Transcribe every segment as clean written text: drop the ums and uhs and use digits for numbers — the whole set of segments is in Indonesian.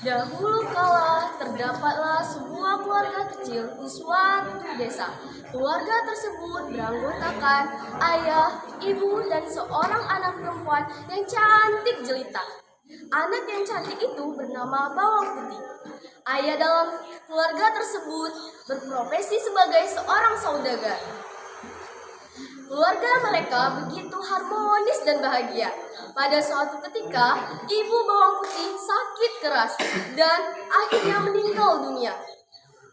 Dahulu kala terdapatlah sebuah keluarga kecil di suatu desa. Keluarga tersebut beranggotakan ayah, ibu, dan seorang anak perempuan yang cantik jelita. Anak yang cantik itu bernama Bawang Putih. Ayah dalam keluarga tersebut berprofesi sebagai seorang saudagar. Keluarga mereka begitu harmonis dan bahagia. Pada suatu ketika, ibu Bawang Putih sakit keras dan akhirnya meninggal dunia.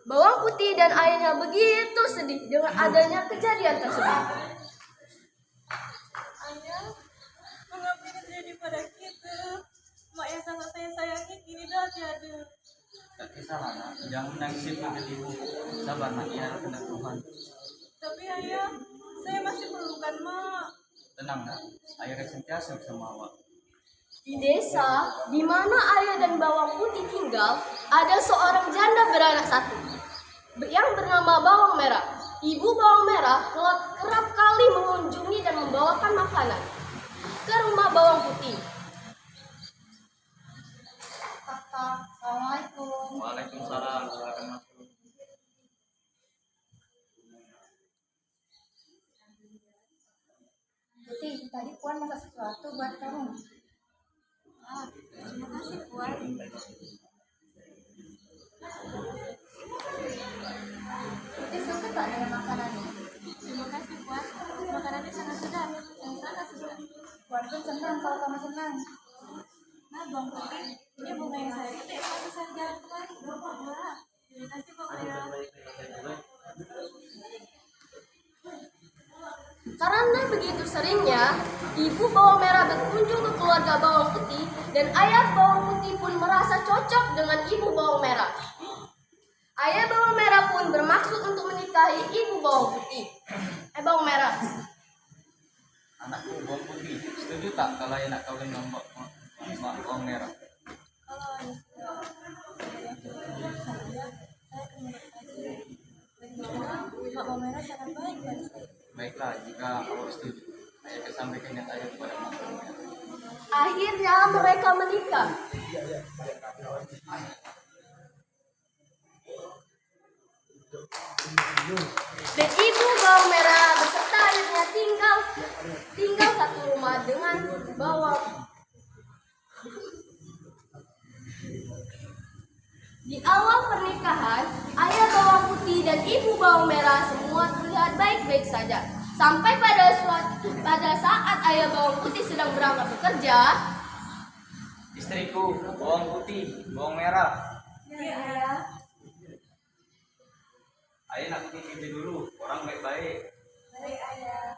Bawang Putih dan ayahnya begitu sedih dengan adanya kejadian tersebut. Ayah, mengapa ini terjadi pada kita? Mak yang sangat saya sayangi kini dah tiada. Tak kisah nak, jangan menangis pada ibu. Sabar nak, ya kehendak Tuhan. Tapi ayah, saya masih perlukan mak. Tenang nak, ayah akan sentiasa bersama awak. Di desa di mana ayah dan Bawang Putih tinggal, ada seorang janda beranak satu yang bernama Bawang Merah. Ibu Bawang Merah kerap kali mengunjungi dan membawakan makanan ke rumah Bawang Putih. Assalamualaikum. Waalaikumsalam warahmatullahi wabarakatuh. Putih, tadi Puan masak sesuatu buat kamu. Terima kasih Puan. Putih suka tak dengan makanannya? Terima kasih Puan. Makanannya sangat sedap. Yang sangat sedap. Puan pun senang kalau kamu senang. Nah, Bang Putih, ini bunga yang saya petik waktu saya jalan kemari. Wah, terima kasih Bang Merah. Karena begitu seringnya, ibu Bawang Merah berkunjung ke keluarga Bawang Putih dan ayah Bawang Putih pun merasa cocok dengan ibu Bawang Merah. Ayah Bawang Merah pun bermaksud untuk menikahi ibu Bawang Putih. Bawang Merah. Anakku Bawang Putih, setuju tak kalau ayah nak kawin dengan Mak Bawang Merah? Kalau ayah suka, saya akan menurut saja. Mak Bawang Merah sangat baik pada saya. Baiklah, jika awak setuju, ayah akan sampaikan niat ayah kepada Mak Bawang Merah. Akhirnya mereka menikah. Dan ibu Bawang Merah beserta ayahnya tinggal satu rumah dengan Bawang. Di awal pernikahan, ayah Bawang Putih dan ibu Bawang Merah semua terlihat baik-baik saja. Sampai pada saat ayah Bawang Putih sedang berangkat bekerja, Istriku, Bawang Putih, Bawang Merah. Ya, ayah. Ayah nak titip dulu, orang baik-baik. Baik, ayah.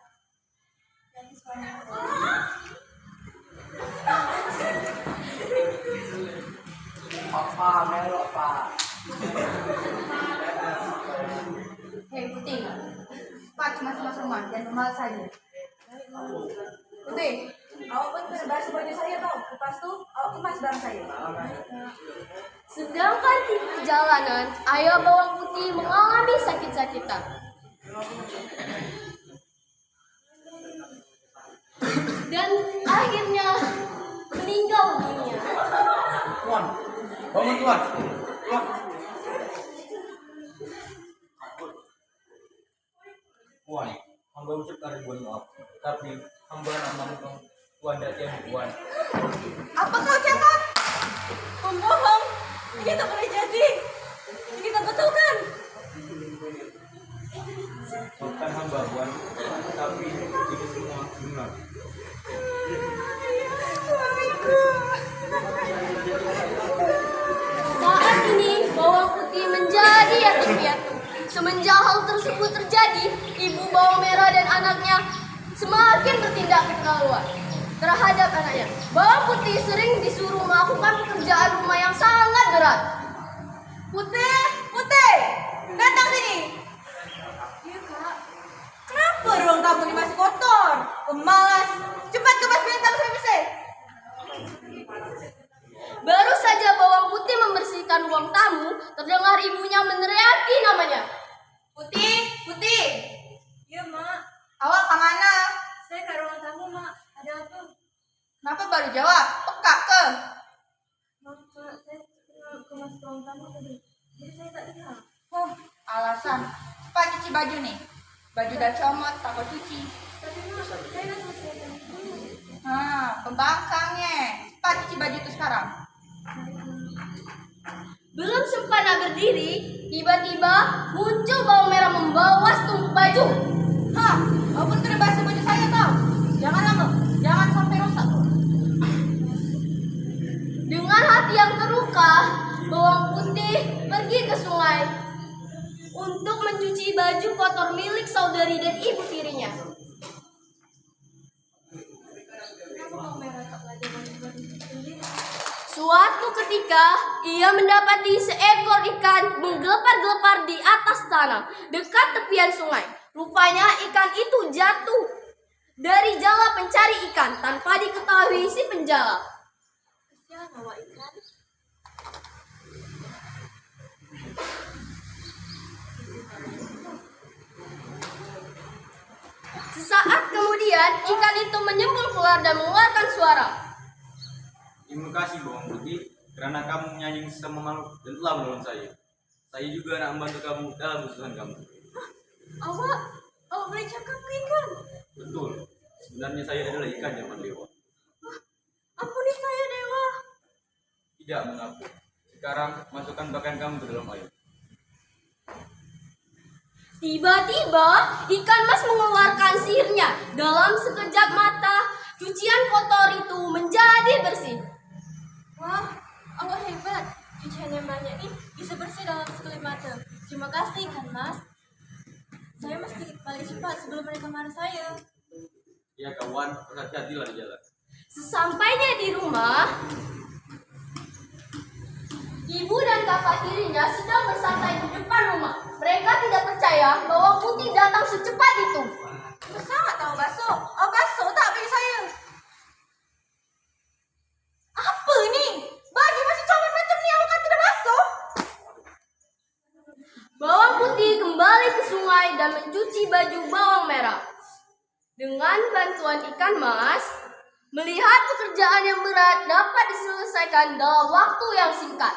Jadi suamiku. Papa, melok pak. Hei Putih, cepat masuk rumah, jangan normal saja. Putih, awak pun berbahasa baju saya tau. Lepas tu, awak kemas barang saya. sedangkan di perjalanan, ayah Bawang Putih mengalami sakit-sakitan. Dan akhirnya meninggal dunia. Tuan, bangun tuan. Tuan. Puan, hamba ucapkan ribuan maaf, tapi hamba nak memohon Puan dan tiang Puan. Apa kau cakap? Pembohong. Ini tak boleh jadi. Ini tak betul kan? Bukan hamba Puan, tapi itu semua benar. Suamiku. Saat ini Bawang Putih menjadi yatim piatu. Semenjak hal tersebut terjadi, ibu Bawang Merah dan anaknya semakin bertindak keterlaluan terhadap anaknya. Bawang Putih sering disuruh melakukan pekerjaan rumah yang sangat berat. Putih, Putih, datang sini. Iya kak. Kenapa ruang tamu ini masih kotor? Pemalas. Cepat kemas bintang saya bersih. Baru saja Bawang Putih membersihkan ruang tamu, terdengar ibunya meneriaki namanya. Putih, Putih, Iya mak. awak ke mana? Saya ke ruang tamu mak. Ada apa? Kenapa baru jawab? Peka ke? Maaf mak, saya lama tadi. Jadi saya tak lihat. Oh, alasan. Cepat cuci baju nih. Baju udah comot, tak kau cuci. Tapi Mak, saya dah selesaikan dulu. Pembangkangnya. Cepat cuci baju itu sekarang. Belum sempurna berdiri, tiba-tiba muncul bawang merah membawa setumpuk baju. Hah, walaupun kena basah baju saya tau. Jangan lama, jangan sampai rusak. Dengan hati yang terluka, bawang putih pergi ke sungai untuk mencuci baju kotor milik saudari dan ibu tirinya. Kenapa bawang merah tak belajar baju sendiri? Suatu ketika, ia mendapati seekor ikan menggelepar-gelepar di atas tanah dekat tepian sungai. Rupanya ikan itu jatuh dari jala pencari ikan tanpa diketahui si penjala. Kasihan bawa ikan. Sesaat kemudian, ikan itu menyembul keluar dan mengeluarkan suara. Terima kasih bawang putih karena kamu menyanyi sama makhluk dan telah menolong saya. Saya juga nak membantu kamu dalam kesusahan kamu. Awak boleh cakap ke ikan? Betul. Sebenarnya saya adalah ikan zaman dewa. Ampuni saya, Dewa. Tidak mengapa. Sekarang masukkan pakaian kamu ke dalam air. Tiba-tiba, ikan mas mengeluarkan sihirnya. Dalam sekejap mata, cucian kotor itu menjadi bersih. Wah, awak hebat. Cucian yang banyak ini bisa bersih dalam sekali mata. Terima kasih, kan Mas. Saya mesti balik cepat sebelum mereka marah saya. Ya kawan, hati-hatilah di jalan. Sesampainya di rumah, ibu dan kakak tirinya sedang bersantai di depan rumah. Mereka tidak percaya bahwa Putih datang secepat itu. Sangat tahu bakso. Oh, bakso tak bagi saya. Apa ni? Bagi masih comel macam ni awak kata dah bakso? Bawang Putih kembali ke sungai dan mencuci baju bawang merah. Dengan bantuan ikan mas, melihat pekerjaan yang berat dapat diselesaikan dalam waktu yang singkat.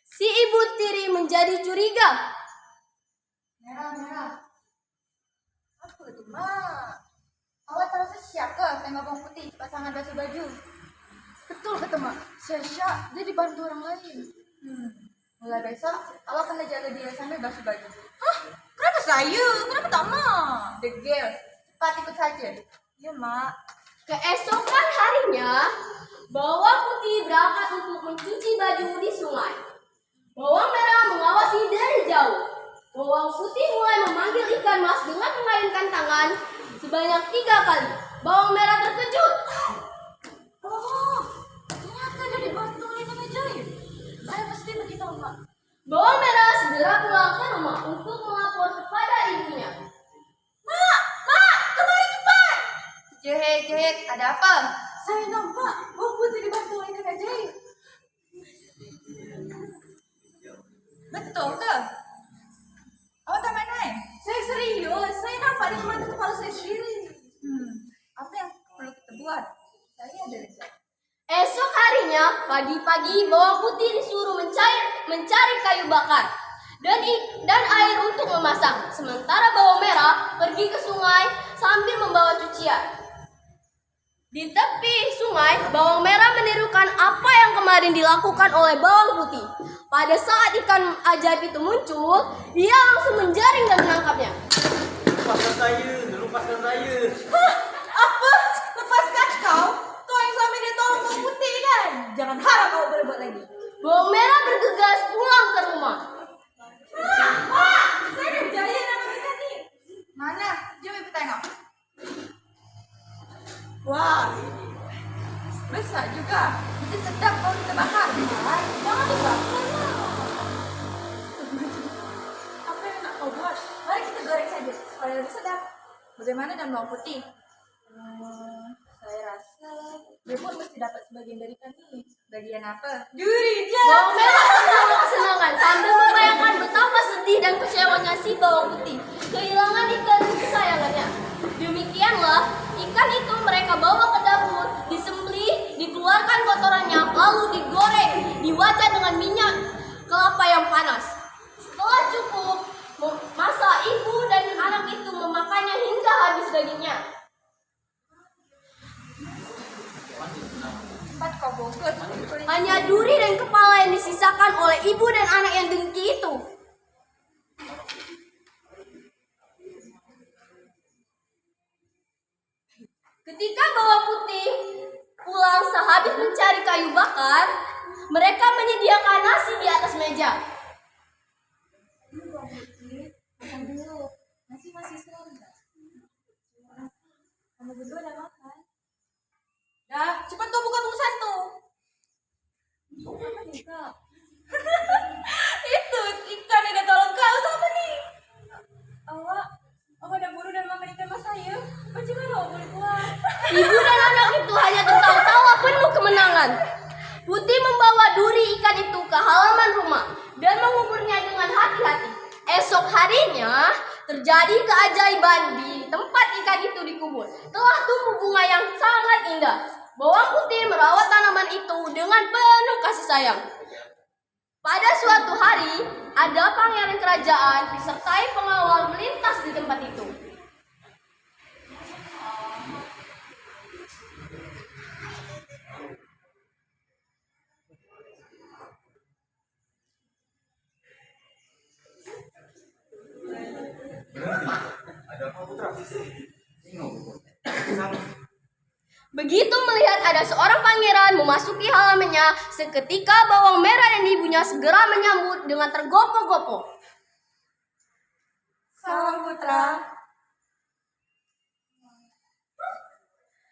Si ibu tiri menjadi curiga. Merah. Apa tu, Mak? Awak terasa syak ke tengok bawang putih pasangan basuh baju? Betul kata Mak. Saya syak, dia dibantu orang lain. Mulai besok, awak kena jaga dia sambil basuh baju. Hah? Kenapa saya? Kenapa tak Mak? Degil. Cepat ikut saja. Ya, Mak. Keesokan harinya, bawang putih berangkat untuk mencuci baju di sungai. Bawang merah mengawasi dari jauh. Bawang putih mulai memanggil ikan mas dengan mengayunkan tangan sebanyak 3 kali. Bawang merah terkejut. Oh, ternyata dia dibantu oleh nenek jahit. Saya mesti beritahu Mak. Bawang merah segera pulang ke rumah untuk melapor kepada ibunya. Mak, kembali cepat. Jahit, ada apa? Saya nampak bawang putih dibantu oleh nenek jahit. Betul ke? Awak tak main-main? Saya serius. Saya nampak di mata kepala saya sendiri. Apa yang perlu kita buat? Saya ada rencana. Esok harinya, pagi-pagi bawang putih disuruh mencari kayu bakar dan air untuk memasak. Sementara bawang merah pergi ke sungai sambil membawa cucian. Di tepi sungai, bawang merah menirukan apa yang kemarin dilakukan oleh bawang putih. Pada saat ikan ajaib itu muncul, dia langsung menjaring dan menangkapnya. Lepaskan saya. Hah? Apa? Lepaskan kau? Kau yang selama ini tolong bawang putih kan? Jangan harap kau boleh buat lagi. Bawang merah bergegas pulang ke rumah. Pak! Saya dah berjaya nak makan ni. Mana? Jom ibu tengok. Wah, besar juga. Mesti sedap kalau kita bakar. Jangan dibakar lah. Apa yang nak kau buat? Mari kita goreng saja supaya lebih sedap. Bagaimana dengan bawang putih? Saya rasa dia pun mesti dapat sebagian dari ikan ini. Bagian apa? Duri Bawang merah tertawa kesenangan sambil membayangkan betapa sedih dan kecewanya si bawang putih kehilangan ikan kesayangannya. Demikianlah, ikan itu mereka bawa ke dapur, disembelih, dikeluarkan kotorannya, lalu digoreng. diwajah dengan minyak kelapa yang panas. Setelah cukup, masa ibu dan anak itu memakannya hingga habis dagingnya. Cepat kau bungkus. Hanya duri dan kepala yang disisakan oleh ibu dan anak yang dengki itu. Ketika bawang putih pulang sehabis mencari kayu bakar, mereka menyediakan nasi di atas meja. Makan dulu. Nasi masih serem nggak? Kamu berdua udah makan? Dah, cepat kau buka bungkusan tuh. Apa nih kak? Itu ikan yang udah tolong kau sama nih. Awak udah buru dan makan ikan mas saya. Bagaimana awak boleh pulang? Ibu dan anak itu hanya tertawa-tawa penuh kemenangan. Putih membawa duri ikan itu ke halaman rumah dan menguburnya dengan hati-hati. Esok harinya terjadi keajaiban di tempat ikan itu dikubur. Telah tumbuh bunga yang sangat indah. Bawang putih merawat tanaman itu dengan penuh kasih sayang. Pada suatu hari, ada pangeran kerajaan disertai pengawal melintas di tempat itu. Berhenti. Ada apa putra? Tengok. Sama. Begitu melihat ada seorang pangeran memasuki halamannya, seketika bawang merah dan ibunya segera menyambut dengan tergopoh-gopoh. Salam putra.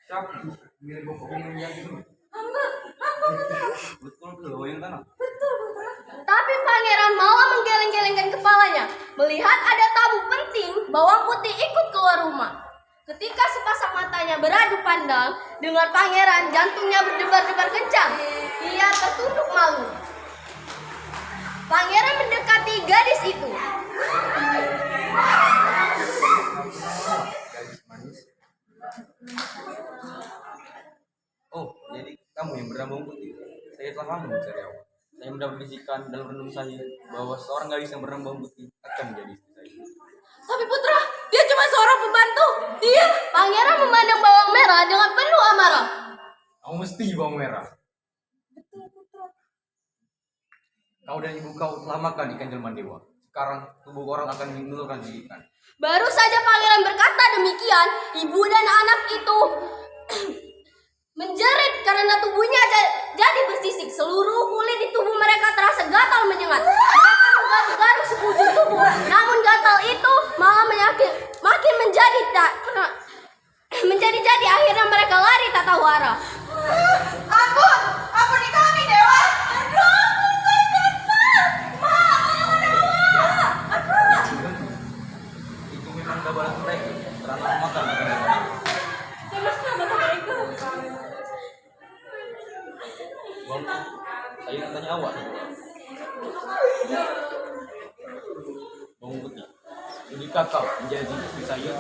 Siapa? Mirip pokok yang itu. Hamba putra. Betul ke yang tanah. Betul putra. Tapi pangeran malah menggeleng-gelengkan kepalanya. Melihat ada tamu penting, bawang putih ikut keluar rumah. Ketika sepasang matanya beradu pandang dengan pangeran, jantungnya berdebar-debar kencang. Ia tertunduk malu. Pangeran mendekati gadis itu. Gadis manis. Oh, jadi kamu yang bernama Bawang Putih. Saya telah lama mencari awak. Saya mendapat bisikan dalam renung saya bahwa seorang gadis yang bernama Bawang Putih akan menjadi istri saya. Tapi putra, dia cuma seorang pembantu. Dia. Pangeran memandang bawang merah dengan penuh amarah. Kamu mesti bawang merah. Betul putra. Kau dan ibu kau telah makan ikan jelman dewa. Sekarang tubuh orang akan menurunkan si ikan. Baru saja pangeran berkata demikian, ibu dan anak itu menjerit karena tubuhnya jadi bersisik. Seluruh kulit di tubuh mereka terasa gatal menyengat. Mereka menggaruk-garuk sekujur tubuh. Namun gatal itu malah makin menjadi akhirnya mereka lari tak tahu arah. Ampun, ampuni kami dewa. Aduh, saya gatal. Itu memang gak balas mereka. Karena makan ikan jelman dewa. Saya mesti kata mereka. Bang, saya nak tanya awak. Bawang Putih, sudikah kau menjadi istri saya?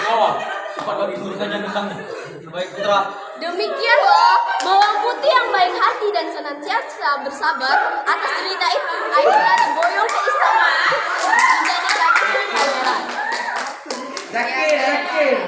Jawab, cepat bagi guru saja tentangnya. Baik putra. Demikianlah bawang putih yang baik hati dan senantiasa bersabar atas derita itu akhirnya diboyong ke istana menjadi gadis pangeran. Sakit.